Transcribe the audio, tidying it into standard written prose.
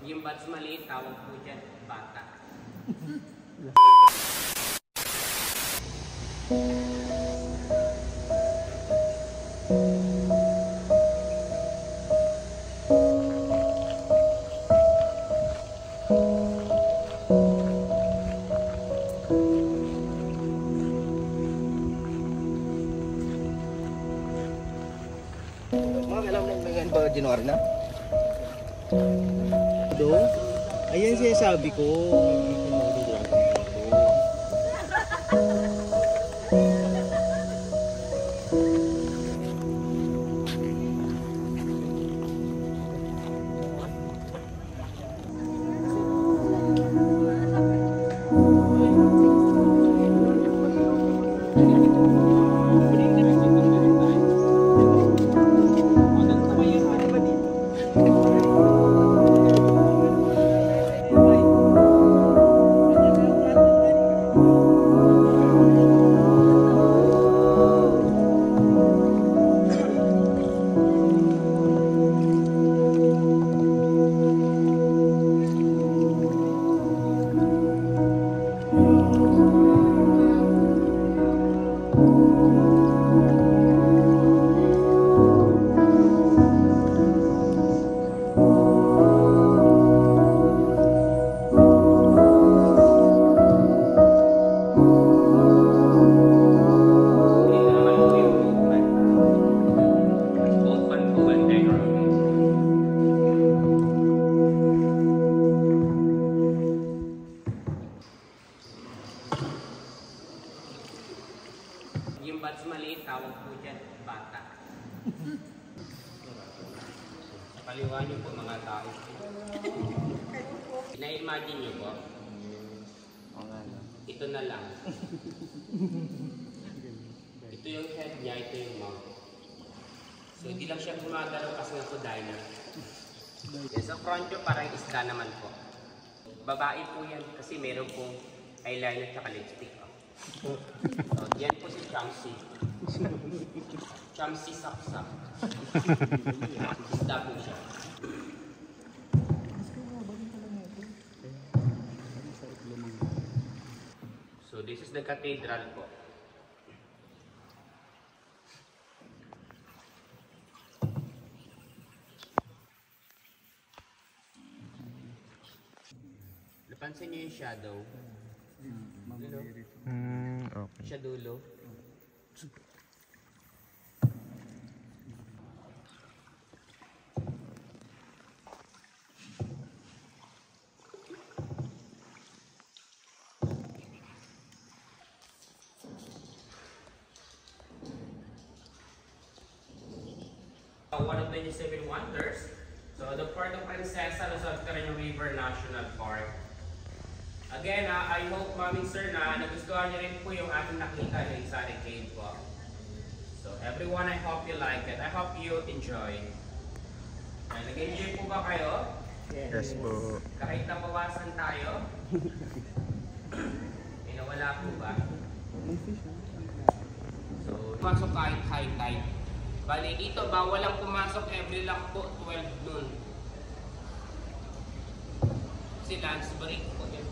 Yung bats maliit, tawag po dyan, bata. January na? Ayan siya sabi ko. Yung bats maliit, tawag po dyan, bata. Kaliwa niyo po mga tao. Na-imagine niyo po? Ito na lang. Ito yung head niya, ito yung mouth. So hindi lang siya gumagalaw kasi nga po diner. Sa front nyo parang isda naman po. Babae po yan kasi meron pong eyeliner at lipstick. So, yan po si Chamsi. Chamsi Sapsap. Isda po siya. So this is the cathedral po. Napansin niyo yung shadow? Dulo? Okay. Siya dulo. One of the 7 wonders. So the Port of Princesa Luzon River National Park. Again, I hope, Mami Sir, na nagustuhan niyo rin po yung ating nakita ng Exotic Cave po. So everyone, I hope you like it. I hope you enjoy. Nag-enjoy po ba kayo? Yes po. Kahit nabawasan tayo? May nawala po ba? So, pumasok kahit high tide. Bali dito, bawal lang pumasok every lang po 12 noon. Kasi lunch break po yan.